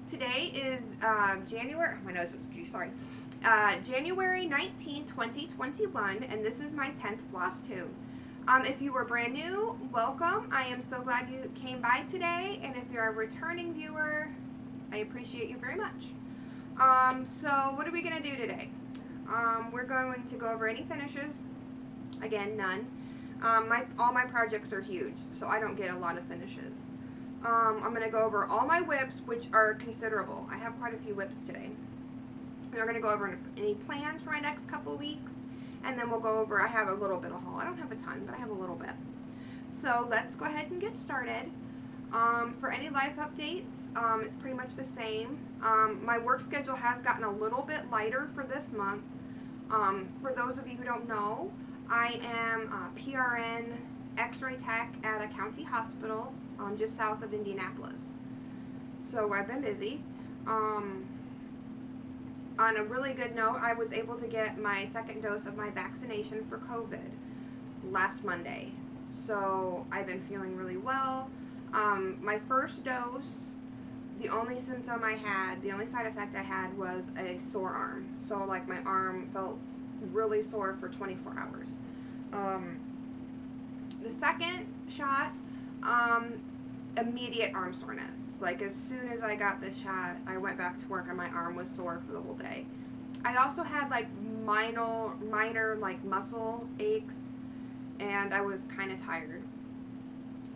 Today is January, my nose is juice, sorry. January 19, 2021, and this is my 10th Flosstube. If you were brand new, welcome. I am so glad you came by today, and if you're a returning viewer, I appreciate you very much. So what are we going to do today? We're going to go over any finishes. Again, none. All my projects are huge, so I don't get a lot of finishes. I'm going to go over all my whips, which are considerable. I have quite a few whips today. And we're going to go over any plans for my next couple weeks, and then we'll go over, I have a little bit of haul. I don't have a ton, but I have a little bit. So let's go ahead and get started. For any life updates, it's pretty much the same. My work schedule has gotten a little bit lighter for this month. For those of you who don't know, I am a PRN X-ray tech at a county hospital just south of Indianapolis. So I've been busy. On a really good note, I was able to get my second dose of my vaccination for COVID last Monday. So I've been feeling really well. My first dose, the only symptom I had, the only side effect I had was a sore arm. So like my arm felt really sore for 24 hours. The second shot, immediate arm soreness. Like as soon as I got the shot, I went back to work and my arm was sore for the whole day. I also had like minor like muscle aches, and I was kind of tired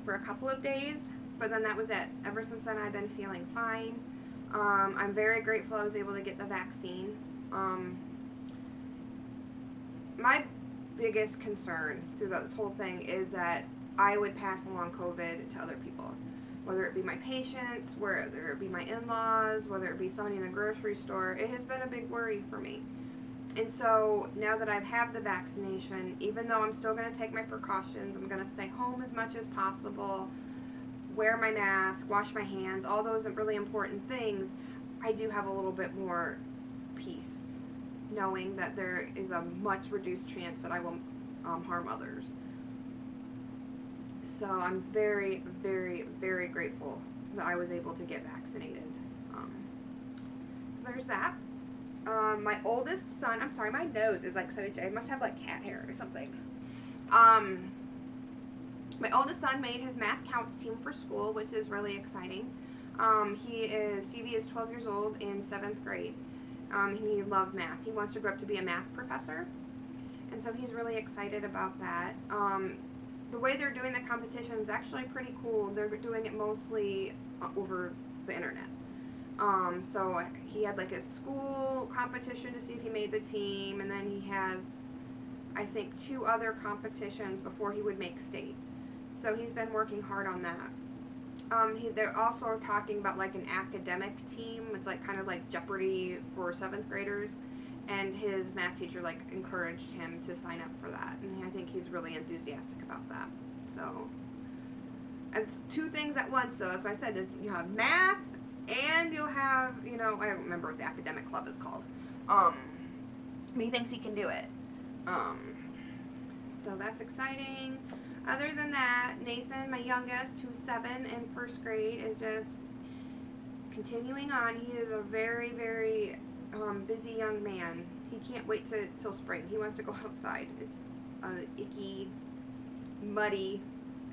for a couple of days, but then that was it. Ever since then, I've been feeling fine. I'm very grateful I was able to get the vaccine. My biggest concern through this whole thing is that I would pass along COVID to other people, whether it be my patients, whether it be my in-laws, whether it be somebody in the grocery store. It has been a big worry for me. And so now that I have the vaccination, even though I'm still going to take my precautions, I'm going to stay home as much as possible, wear my mask, wash my hands, all those really important things, I do have a little bit more peace, knowing that there is a much reduced chance that I will harm others. So I'm very, very, very grateful that I was able to get vaccinated. So there's that. My oldest son, I'm sorry, my nose is like so itchy. I must have like cat hair or something. My oldest son made his math counts team for school, which is really exciting. Stevie is 12 years old in 7th grade. He loves math. He wants to grow up to be a math professor, and so he's really excited about that. The way they're doing the competition is actually pretty cool. They're doing it mostly over the internet. So he had like a school competition to see if he made the team, and then he has, I think, 2 other competitions before he would make state. So he's been working hard on that. They're also talking about like an academic team. It's like kind of like Jeopardy for 7th graders, and his math teacher like encouraged him to sign up for that, and I think he's really enthusiastic about that. So it's 2 things at once. So that's why I said you have math and you'll have, I don't remember what the academic club is called. But he thinks he can do it. So that's exciting. Other than that, Nathan, my youngest, who's 7 in 1st grade, is just continuing on. He is a very, very busy young man. He can't wait till spring. He wants to go outside. It's icky, muddy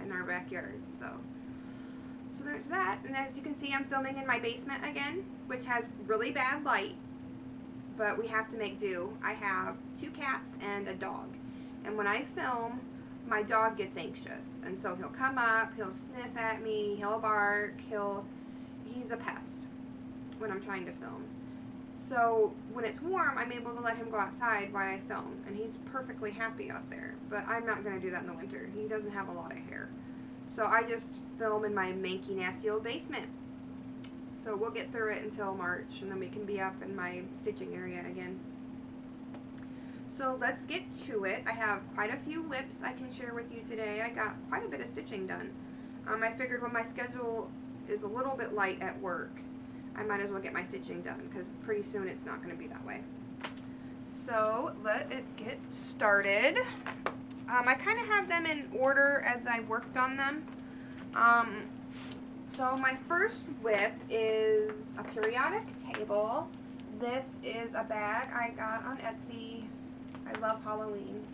in our backyard. So there's that. And as you can see, I'm filming in my basement again, which has really bad light, but we have to make do. I have 2 cats and a dog. And when I film, my dog gets anxious, and so he'll come up, he'll sniff at me, he'll bark, he's a pest when I'm trying to film. So when it's warm, I'm able to let him go outside while I film, and he's perfectly happy out there. But I'm not going to do that in the winter. He doesn't have a lot of hair. So I just film in my manky, nasty old basement. So we'll get through it until March, and then we can be up in my stitching area again. So let's get to it. I have quite a few whips I can share with you today. I got quite a bit of stitching done. I figured when my schedule is a little bit light at work, I might as well get my stitching done, because pretty soon it's not going to be that way. So let it get started. I kind of have them in order as I worked on them. So my first whip is a periodic table. This is a bag I got on Etsy. I love Halloween.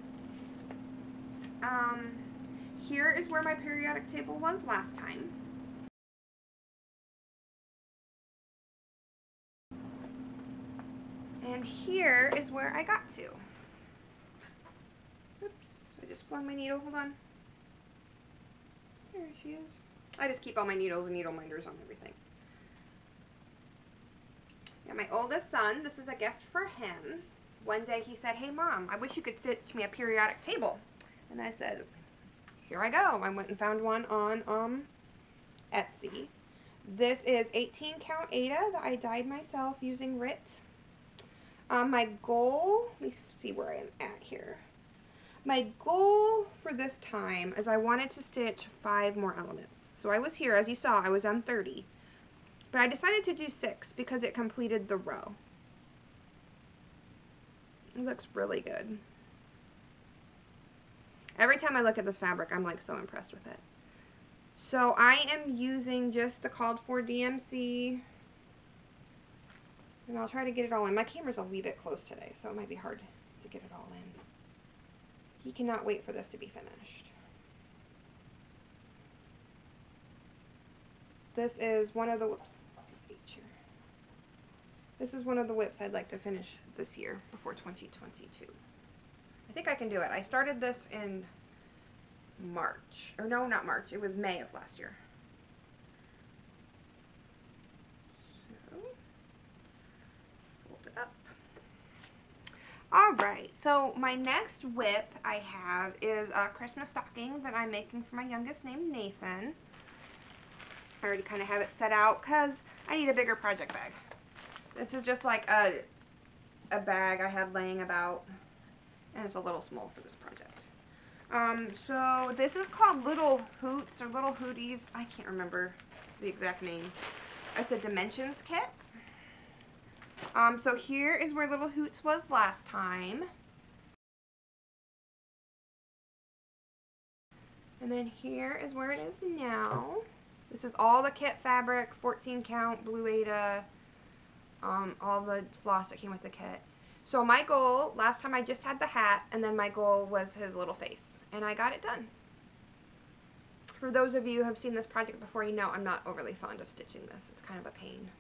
Here is where my periodic table was last time. And here is where I got to. Oops, I just flung my needle, hold on. There she is. I just keep all my needles and needle minders on everything. Yeah, my oldest son, this is a gift for him. One day he said, "Hey Mom, I wish you could stitch me a periodic table." And I said, "Here I go." I went and found one on Etsy. This is 18 count Aida that I dyed myself using RIT. My goal, let me see where I'm at here. My goal for this time is I wanted to stitch 5 more elements. So I was here, as you saw, I was on 30. But I decided to do 6 because it completed the row. It looks really good. Every time I look at this fabric, I'm like so impressed with it. So I am using just the called for DMC. And I'll try to get it all in. My camera's a wee bit close today, so it might be hard to get it all in. He cannot wait for this to be finished. This is one of the whips. This is one of the whips I'd like to finish this year before 2022. I think I can do it. I started this in March. Or no, not March. It was May of last year. So, fold it up. Alright, so my next whip I have is a Christmas stocking that I'm making for my youngest named Nathan. I already kind of have it set out because I need a bigger project bag. This is just like a bag I had laying about, and it's a little small for this project. So this is called Little Hoots or Little Hooties. I can't remember the exact name. It's a dimensions kit. So here is where Little Hoots was last time. And then here is where it is now. This is all the kit fabric, 14 count, blue Aida, all the floss that came with the kit. So my goal, last time I just had the hat, and then my goal was his little face. And I got it done. For those of you who have seen this project before, you know I'm not overly fond of stitching this. It's kind of a pain.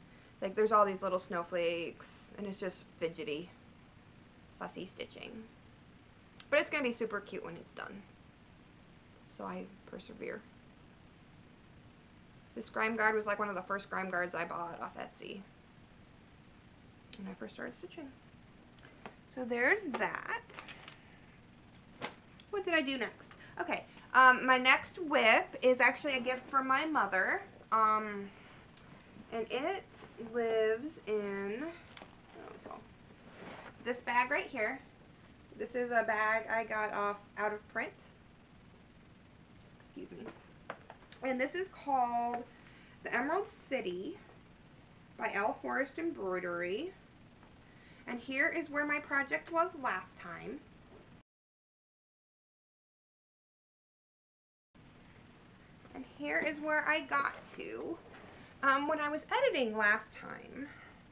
Like, there's all these little snowflakes, and it's just fidgety, fussy stitching. But it's going to be super cute when it's done. So I persevere. This grime guard was like one of the first grime guards I bought off Etsy when I first started stitching. So there's that. What did I do next? Okay, my next whip is actually a gift from my mother. And it lives in this bag right here. This is a bag I got out of print. Excuse me. And this is called The Emerald City by L. Forest Embroidery. And here is where my project was last time. And here is where I got to. When I was editing last time,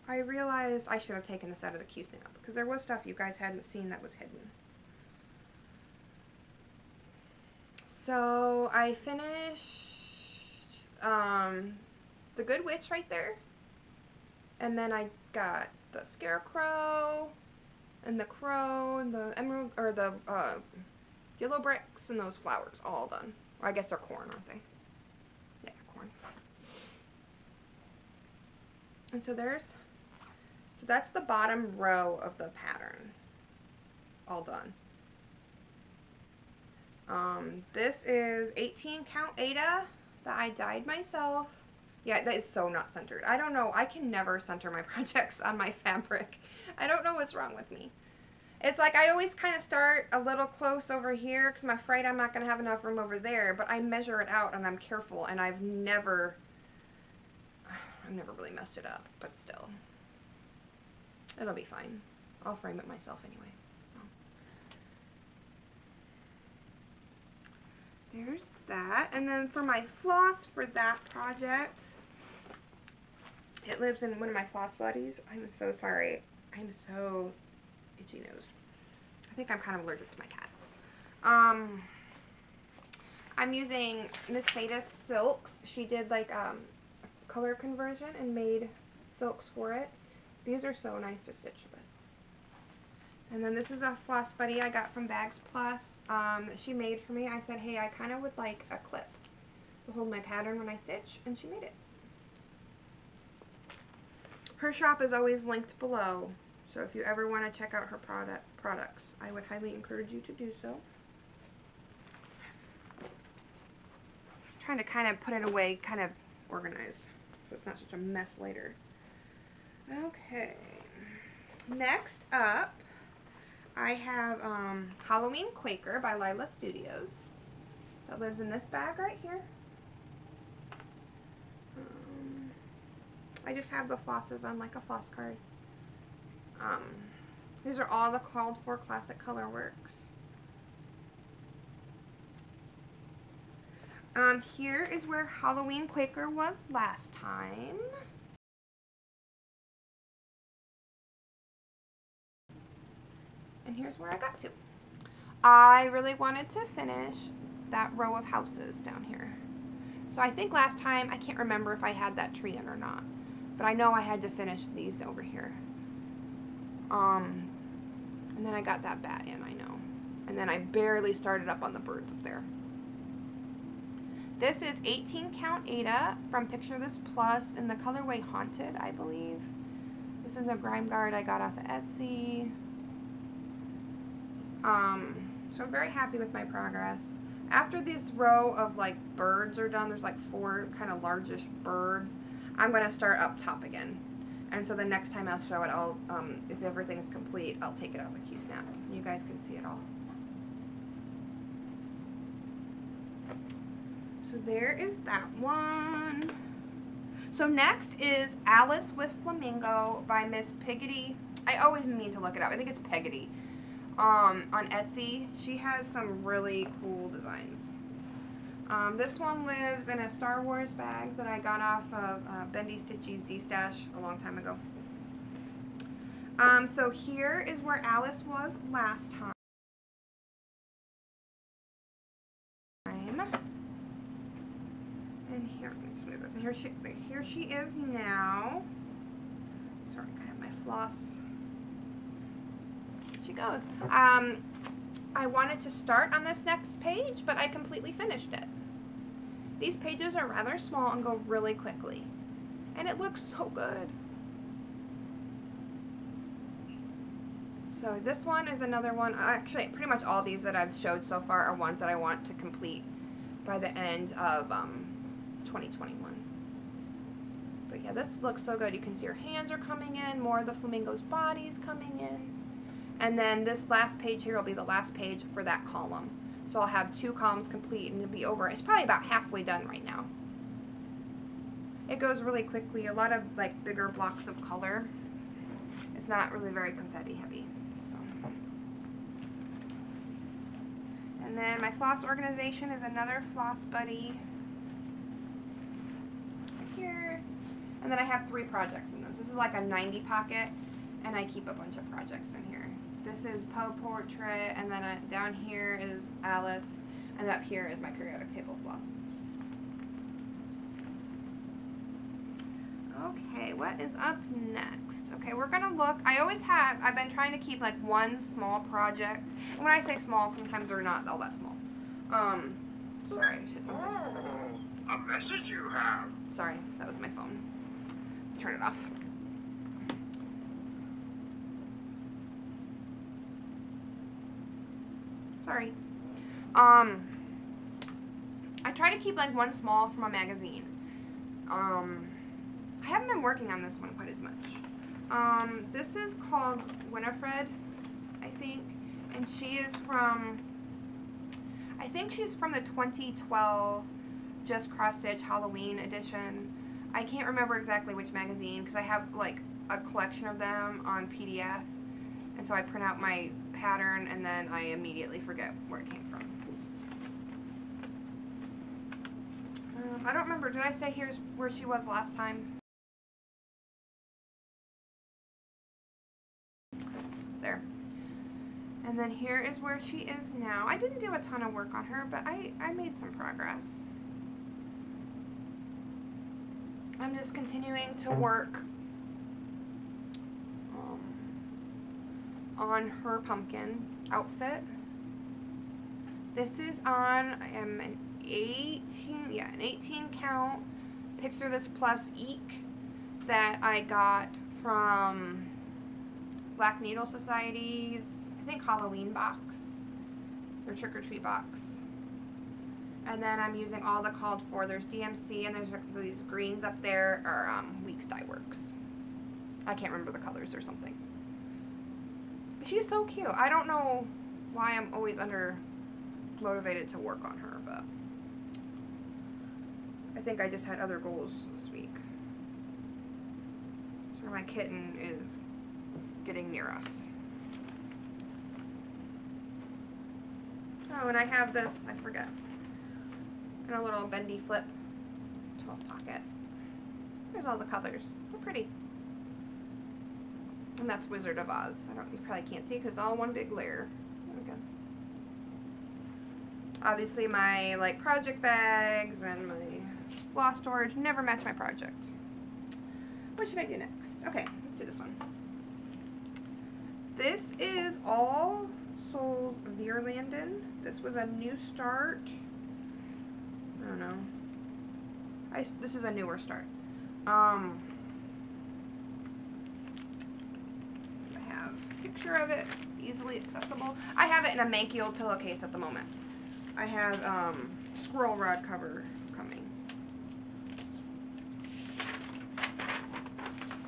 I realized I should have taken this out of the Q-snap because there was stuff you guys hadn't seen that was hidden. So I finished the Good Witch right there, and then I got the Scarecrow and the Crow and the Emerald, or the yellow bricks and those flowers all done. Or I guess they're corn, aren't they? Yeah, corn. And so that's the bottom row of the pattern all done. This is 18 count Aida that I dyed myself. Yeah, that is so not centered. I don't know. I can never center my projects on my fabric. I don't know what's wrong with me. It's like I always kind of start a little close over here because I'm afraid I'm not going to have enough room over there, but I measure it out and I'm careful, and I've never really messed it up, but still. It'll be fine. I'll frame it myself anyway. there's that. And then for my floss for that project, it lives in one of my floss buddies. I'm so sorry. I'm so itchy nose. I think I'm kind of allergic to my cats. I'm using Miss Sada's silks. She did like color conversion and made silks for it. These are so nice to stitch with. And then this is a floss buddy I got from Bags Plus. She made for me. I said, hey, I kind of would like a clip to hold my pattern when I stitch, and she made it. Her shop is always linked below, so if you ever want to check out her products, I would highly encourage you to do so. Trying to kind of put it away, kind of organized, so it's not such a mess later. Okay, next up, I have Halloween Quaker by Lila Studios. That lives in this bag right here. I just have the flosses on like a floss card. These are all the called for classic color works. Here is where Halloween Quaker was last time. And here's where I got to. I really wanted to finish that row of houses down here. So I think last time, I can't remember if I had that tree in or not, but I know I had to finish these over here. And then I got that bat in, I know. And then I barely started up on the birds up there. This is 18 count Ada from Picture This Plus in the colorway Haunted, I believe. This is a grime guard I got off of Etsy. So I'm very happy with my progress. After this row of like birds are done, there's like 4 kind of largish birds, I'm going to start up top again. And so the next time I'll show it, I'll, if everything's complete, I'll take it out with Q-Snap. You guys can see it all. So there is that one. So next is Alice with Flamingo by Miss Piggity. I always mean to look it up. I think it's Peggity. On Etsy. She has some really cool designs. This one lives in a Star Wars bag that I got off of Bendy Stitchy's D-Stash a long time ago. So here is where Alice was last time. And here, let me just move this. And here she is now. Sorry, I have my floss. She goes. I wanted to start on this next page, but I completely finished it. These pages are rather small and go really quickly. And it looks so good. So this one is another one. Actually, pretty much all these that I've showed so far are ones that I want to complete by the end of 2021. But yeah, this looks so good. You can see her hands are coming in, more of the flamingo's body's coming in. And then this last page here will be the last page for that column. So I'll have 2 columns complete and it'll be over. It's probably about halfway done right now. It goes really quickly. A lot of like bigger blocks of color. It's not really very confetti heavy. So. And then my floss organization is another Floss Buddy. Right here. And then I have 3 projects in this. This is like a 90 pocket and I keep a bunch of projects in here. This is Poe Portrait, and then down here is Alice, and up here is my periodic table floss. Okay, what is up next? Okay, we're gonna look. I've been trying to keep like one small project. And when I say small, sometimes they're not all that small. Sorry, I should something. Oh, a message you have. Sorry, that was my phone. Turn it off. Sorry. I try to keep like one small from a magazine. I haven't been working on this one quite as much. This is called Winifred, I think, and she is from, I think she's from the 2012 Just Cross Stitch Halloween edition. I can't remember exactly which magazine because I have like a collection of them on PDF. And so I print out my pattern and then I immediately forget where it came from. I don't remember. Did I say here's where she was last time? There. And then here is where she is now. I didn't do a ton of work on her, but I made some progress. I'm just continuing to work on her pumpkin outfit. This is on an 18 count Picture This Plus Eek that I got from Black Needle Society's, I think, Halloween box, their trick or treat box. And then I'm using all the called for. There's DMC and there's these greens up there are Weeks Dye Works. I can't remember the colors or something. She's so cute. I don't know why I'm always motivated to work on her, but I think I just had other goals this week. So my kitten is getting near us. Oh, and I have this, I forget, in a little bendy flip 12 pocket. There's all the colors. They're pretty. And that's Wizard of Oz. You probably can't see because it's all one big layer. There we go. Obviously my project bags and my floss storage never match my project. What should I do next? Okay, let's do this one. This is all Souls Veirlanden. This was a new start. I don't know. This is a newer start. I have a picture of it, easily accessible. I have it in a manky old pillowcase at the moment. I have squirrel rod cover coming.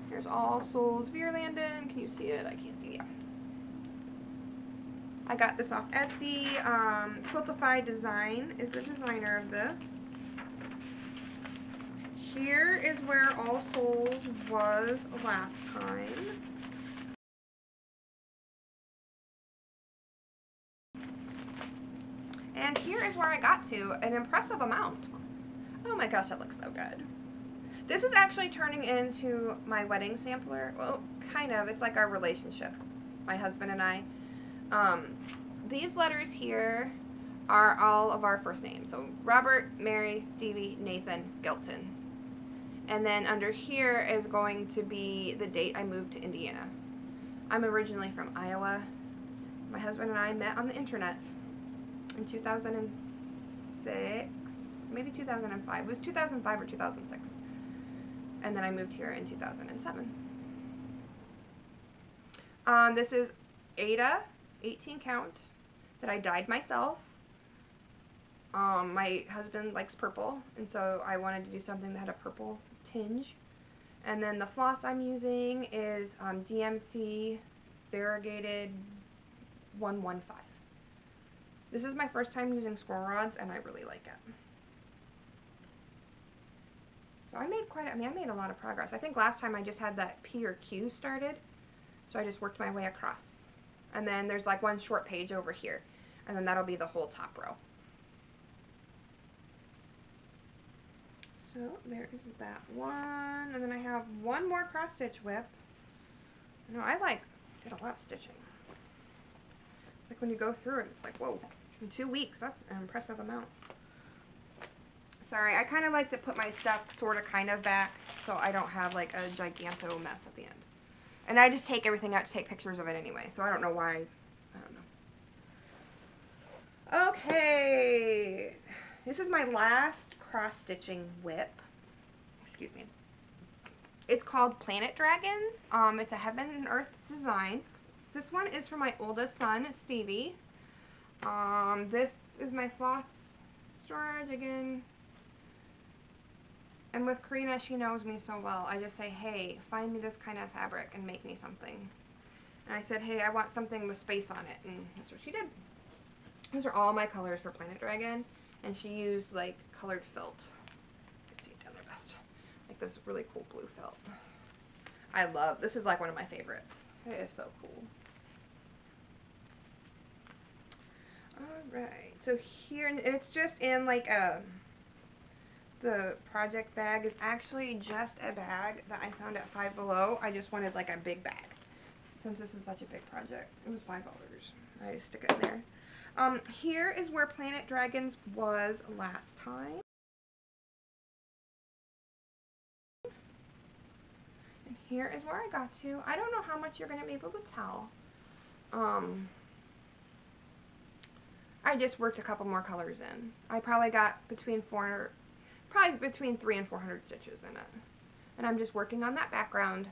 Here's all Souls Veirlanden. Can you see it? I can't see it. I got this off Etsy. Ardith Design is the designer of this. Here is where All Souls was last time. And here is where I got to an impressive amount. Oh my gosh, that looks so good. This is actually turning into my wedding sampler. Well, kind of. It's like our relationship, my husband and I. These letters here are all of our first names. So Robert, Mary, Stevie, Nathan, Skelton. And then under here is going to be the date I moved to Indiana. I'm originally from Iowa. My husband and I met on the internet in 2006, maybe 2005. It was 2005 or 2006. And then I moved here in 2007. This is Ada, 18 count, that I dyed myself. My husband likes purple, and so I wanted to do something that had a purple tinge. And then the floss I'm using is DMC Variegated 115. This is my first time using squirrel rods, and I really like it. So I made I made a lot of progress. I think last time I just had that P or Q started, so I just worked my way across. And then there's like one short page over here, and then that'll be the whole top row. So there is that one, and then I have one more cross stitch whip. You know, I did a lot of stitching. It's like when you go through it, it's like, whoa, in 2 weeks, that's an impressive amount. Sorry, I kind of like to put my stuff sort of kind of back so I don't have like a giganto mess at the end. And I just take everything out to take pictures of it anyway, so I don't know why. I don't know. Okay, this is my last cross-stitching whip. Excuse me. It's called Planet Dragons. It's a Heaven and Earth design. This one is for my oldest son, Stevie. This is my floss storage again. And with Karina, she knows me so well. I just say, hey, find me this kind of fabric and make me something. And I said, hey, I want something with space on it. And that's what she did. Those are all my colors for Planet Dragon. And she used, like, colored felt. You can see it down there best. Like this really cool blue felt. This is like one of my favorites. It is so cool. Alright, so here, and it's just in like a the project bag is actually just a bag that I found at Five Below. I just wanted like a big bag. Since this is such a big project. It was $5. I just stick it in there. Here is where Planet Dragons was last time. And here is where I got to. I don't know how much you're going to be able to tell. I just worked a couple more colors in. I probably got between 300 and 400 stitches in it. And I'm just working on that background.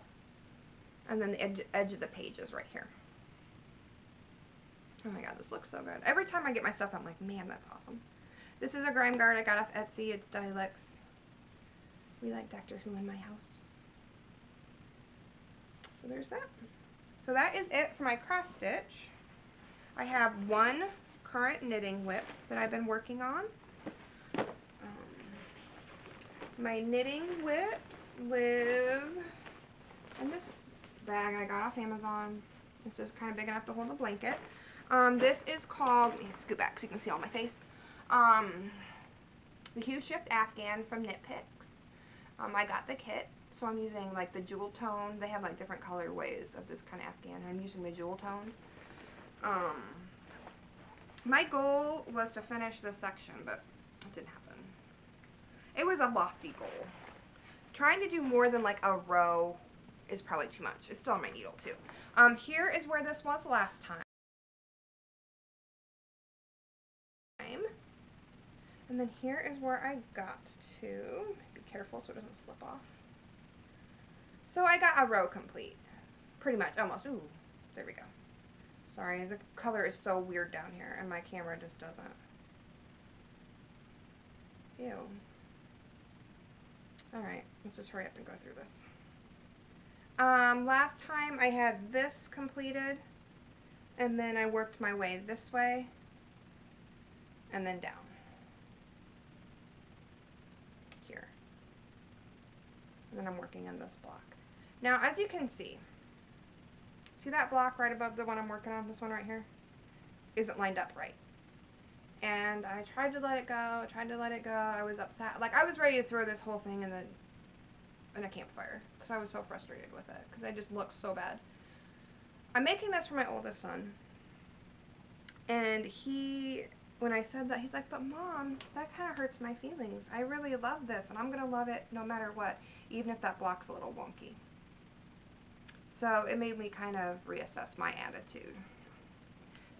And then the edge of the page is right here. Oh my god, this looks so good. Every time I get my stuff, I'm like, man, that's awesome. This is a grime guard I got off Etsy. It's Dialects. We like Doctor Who in my house. So there's that. So that is it for my cross stitch. I have one current knitting whip that I've been working on. My knitting whips live in this bag I got off Amazon. It's just kind of big enough to hold a blanket. This is called, let me scoot back so you can see all my face. The Hue Shift Afghan from Knit Picks. I got the kit, so I'm using like the jewel tone. They have like different colorways of this kind of Afghan. I'm using the jewel tone. My goal was to finish this section, but it didn't happen. It was a lofty goal. Trying to do more than like a row is probably too much. It's still on my needle too. Here is where this was last time. And then here is where I got to. Be careful so it doesn't slip off. So I got a row complete. Pretty much, almost. Ooh, there we go. Sorry, the color is so weird down here and my camera just doesn't. Ew. Alright, let's just hurry up and go through this. Last time I had this completed, and then I worked my way this way, and then down. Here. And then I'm working on this block. Now, as you can see that block right above the one I'm working on, this one right here, isn't lined up right. And I tried to let it go, I was upset. Like, I was ready to throw this whole thing in a campfire, because I was so frustrated with it, because it just looks so bad. I'm making this for my oldest son, and when I said that, he's like, but Mom, that kind of hurts my feelings. I really love this, and I'm going to love it no matter what, even if that block's a little wonky. So it made me kind of reassess my attitude.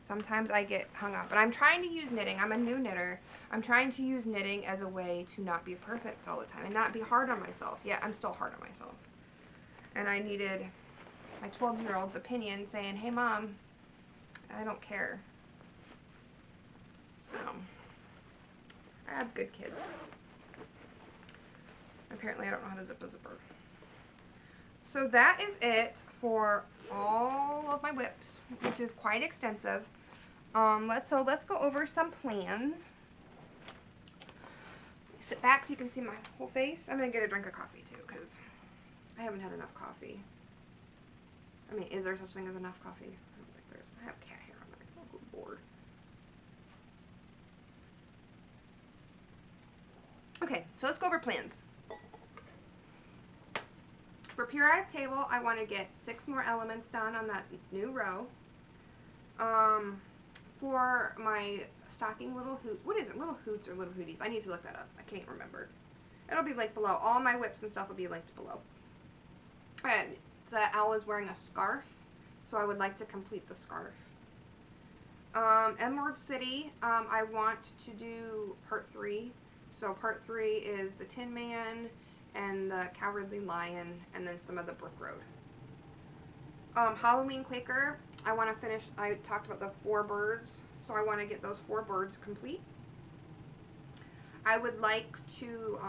Sometimes I get hung up, but I'm trying to use knitting. I'm a new knitter. I'm trying to use knitting as a way to not be perfect all the time and not be hard on myself. Yeah, I'm still hard on myself. And I needed my 12-year-old's opinion saying, hey Mom, I don't care. So, I have good kids. Apparently I don't know how to zip a zipper. So that is it for all of my whips, which is quite extensive. Let's go over some plans. Sit back so you can see my whole face. I'm going to get a drink of coffee too, because I haven't had enough coffee. I mean, is there such thing as enough coffee? I don't think there is. I have cat hair on my board. Okay, so let's go over plans. For periodic table, I want to get 6 more elements done on that new row. For my stocking little hoot, what is it? Little hoots or little hooties? I need to look that up. I can't remember. It'll be linked below. All my whips and stuff will be linked below. And the owl is wearing a scarf, so I would like to complete the scarf. Emerald City, I want to do part 3. So part 3 is the Tin Man and the Cowardly Lion, and then some of the Brook Road. Halloween Quaker, I want to finish, I talked about the 4 birds, so I want to get those 4 birds complete. I would like to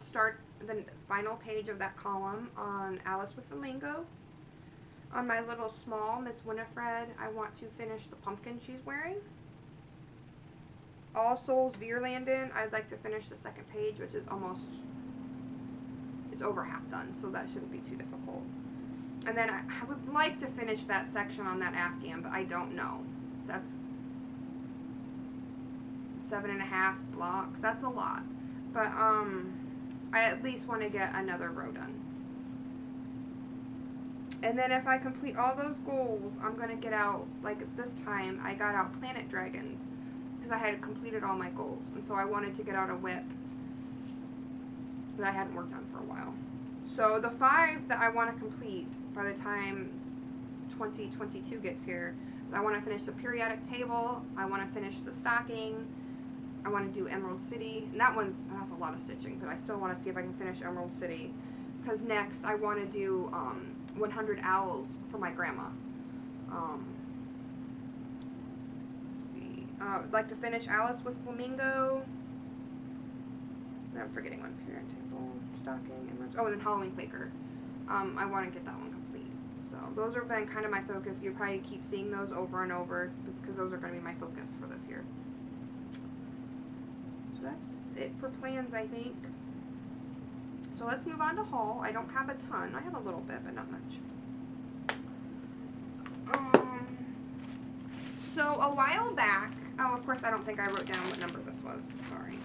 start the final page of that column on Alice with Flamingo. On my little small Miss Winifred, I want to finish the pumpkin she's wearing. All Souls Veirlanden, I'd like to finish the 2nd page, which is almost, it's over half done, so that shouldn't be too difficult. And then I would like to finish that section on that Afghan, but I don't know. That's 7.5 blocks. That's a lot. But, I at least want to get another row done. And then if I complete all those goals, I'm going to get out, like this time, I got out Planet Dragons. Because I had completed all my goals. And so I wanted to get out a whip that I hadn't worked on for a while. So the 5 that I want to complete by the time 2022 gets here, I want to finish the periodic table, I want to finish the stocking, I want to do Emerald City, and that's a lot of stitching, but I still want to see if I can finish Emerald City, because next I want to do 100 owls for my grandma. Let's see, I'd like to finish Alice with Flamingo. I'm forgetting one. Periodic table, stocking, Emerald, oh, and then Halloween Quaker. I want to get that one complete. So those have been kind of my focus. You'll probably keep seeing those over and over because those are going to be my focus for this year. So that's it for plans, I think. So let's move on to haul. I don't have a ton. I have a little bit, but not much. So a while back, oh, of course I don't think I wrote down what number this was. Sorry.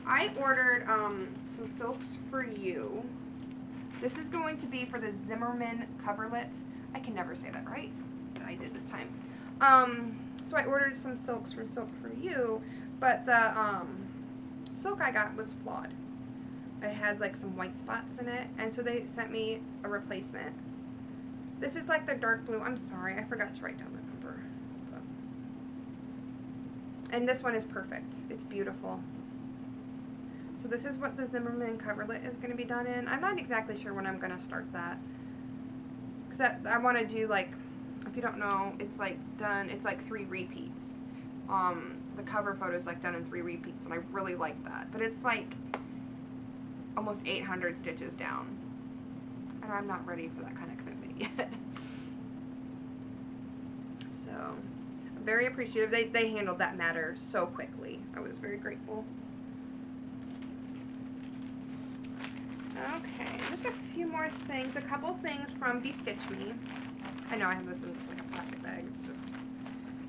I ordered some silks for you. This is going to be for the Zimmerman coverlet. I can never say that right, but I did this time. So I ordered some silks for Silk for You, but the silk I got was flawed. It had like some white spots in it, and so they sent me a replacement. This is like the dark blue. I'm sorry, I forgot to write down the number. And this one is perfect. It's beautiful. So this is what the Zimmerman coverlet is going to be done in. I'm not exactly sure when I'm going to start that. Because I want to do, like, if you don't know, it's like done, it's like 3 repeats. The cover photo is like done in 3 repeats, and I really like that. But it's like almost 800 stitches down. And I'm not ready for that kind of commitment yet. So, I'm very appreciative. They handled that matter so quickly. I was very grateful. Okay, just a few more things. A couple things from Stitch Me. I know I have this in just like a plastic bag. It's just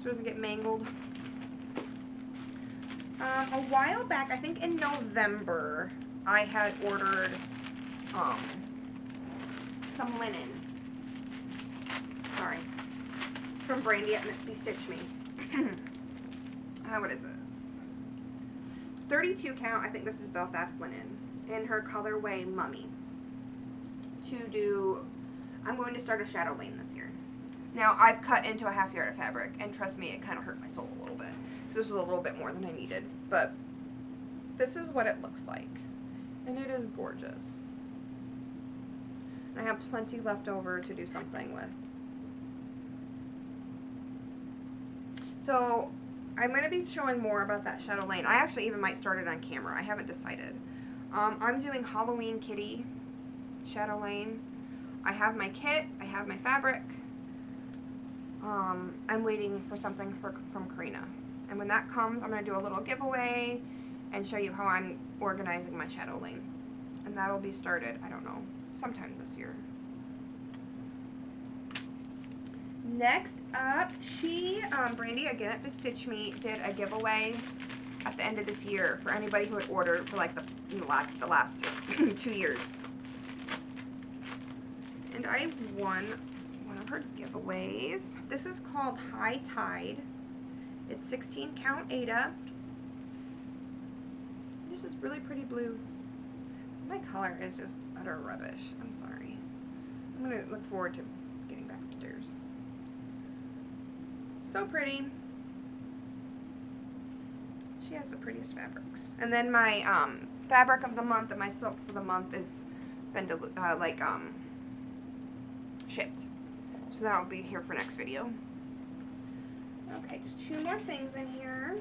so it doesn't get mangled. A while back, I think in November, I had ordered some linen. Sorry, from Brandy at Stitch Me. What is this? 32 count. I think this is Belfast linen. In her colorway Mummy. I'm going to start a shadow lane this year. Now, I've cut into a half yard of fabric, and trust me, it kind of hurt my soul a little bit. Because this was a little bit more than I needed. But this is what it looks like. And it is gorgeous. And I have plenty left over to do something with. So, I'm going to be showing more about that shadow lane. I actually even might start it on camera. I haven't decided. I'm doing Halloween Kitty shadow lane. I have my kit. I have my fabric. I'm waiting for something from Karina. And when that comes, I'm going to do a little giveaway and show you how I'm organizing my shadow lane. And that'll be started, I don't know, sometime this year. Next up, Brandy, again at Stitch Me, did a giveaway at the end of this year for anybody who had ordered for like the last 2 years. And I won one of her giveaways. This is called High Tide. It's 16 count Aida. This is really pretty blue. My color is just utter rubbish. I'm sorry. I'm going to look forward to getting back upstairs. So pretty. She has the prettiest fabrics. And then my fabric of the month and my silk for the month is been shipped. So that will be here for next video. Okay, just 2 more things in here.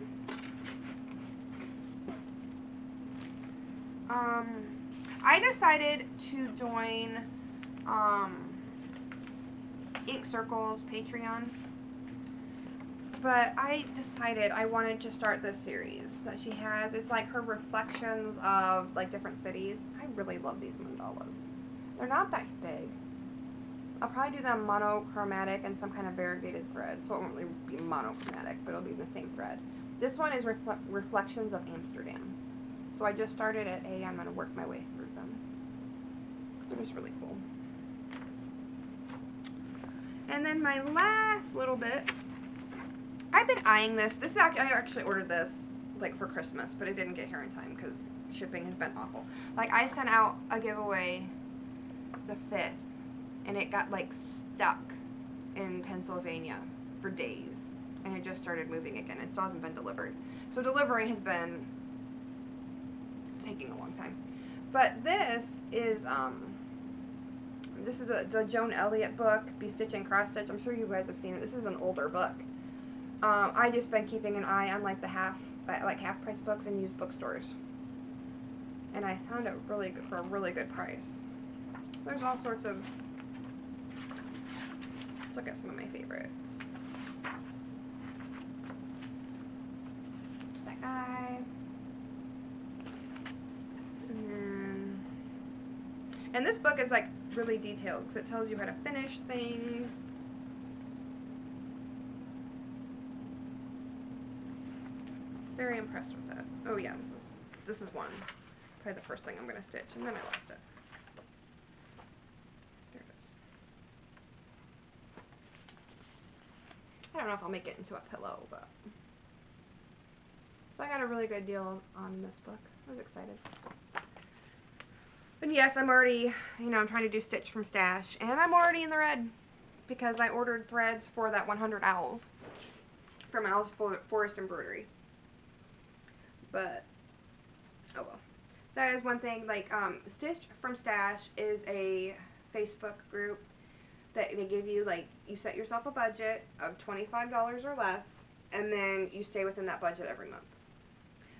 I decided to join Ink Circle's Patreon. But I decided I wanted to start this series that she has. It's like her reflections of like different cities. I really love these mandalas. They're not that big. I'll probably do them monochromatic and some kind of variegated thread. So it won't really be monochromatic, but it'll be the same thread. This one is Reflections of Amsterdam. So I just started at A. I'm going to work my way through them. They're just really cool. And then my last little bit, I've been eyeing this. This is actually, I actually ordered this like for Christmas, but it didn't get here in time because shipping has been awful. Like, I sent out a giveaway the 5th, and it got like stuck in Pennsylvania for days, and it just started moving again. It still hasn't been delivered. So delivery has been taking a long time. But this is the Joan Elliott book, Be Stitch and Cross Stitch. I'm sure you guys have seen it. This is an older book. I just been keeping an eye on like the half price books in used bookstores, and I found it really good for a really good price. There's all sorts of. Let's look at some of my favorites. That guy, and this book is like really detailed because it tells you how to finish things. Very impressed with that. Oh yeah, this is one. Probably the first thing I'm gonna stitch, and then I lost it. There it is. I don't know if I'll make it into a pillow, but so I got a really good deal on this book. I was excited. But yes, I'm already, I'm trying to do Stitch from Stash, and I'm already in the red because I ordered threads for that 100 Owls from Owl's Forest Embroidery. But, oh well. That is one thing, like, Stitch from Stash is a Facebook group that they give you, like, you set yourself a budget of $25 or less, and then you stay within that budget every month.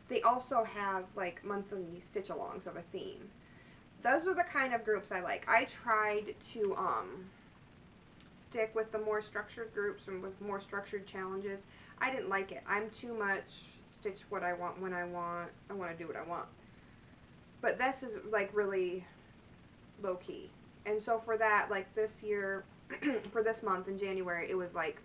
They also have, like, monthly stitch-alongs of a theme. Those are the kind of groups I like. I tried to, stick with the more structured groups and with more structured challenges. I didn't like it. I'm too much stitch what I want when I want. I want to do what I want. But this is like really low key. And so for that, like this year, for this month in January, it was like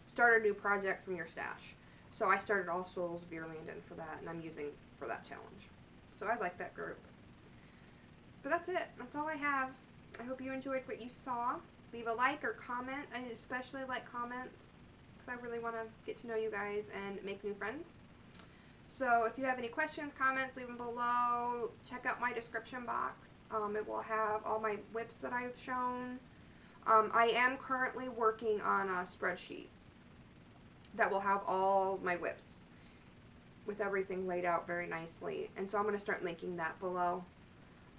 start a new project from your stash. So I started all Souls Veirlanden for that, and I'm using for that challenge. So I like that group. But that's it. That's all I have. I hope you enjoyed what you saw. Leave a like or comment. I especially like comments, I really want to get to know you guys and make new friends. So if you have any questions, comments, leave them below. Check out my description box. It will have all my whips that I've shown. I am currently working on a spreadsheet that will have all my whips with everything laid out very nicely. And so I'm going to start linking that below.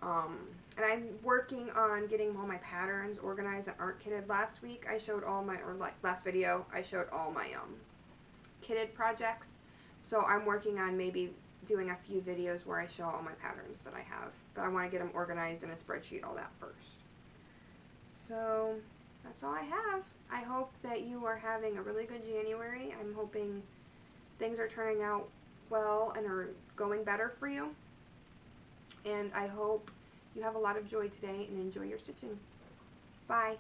And I'm working on getting all my patterns organized that aren't kitted. Last week I showed all my, or like last video, I showed all my kitted projects. So I'm working on maybe doing a few videos where I show all my patterns that I have. But I want to get them organized in a spreadsheet, all that first. So that's all I have. I hope that you are having a really good January. I'm hoping things are turning out well and are going better for you. And I hope you have a lot of joy today and enjoy your stitching. Bye.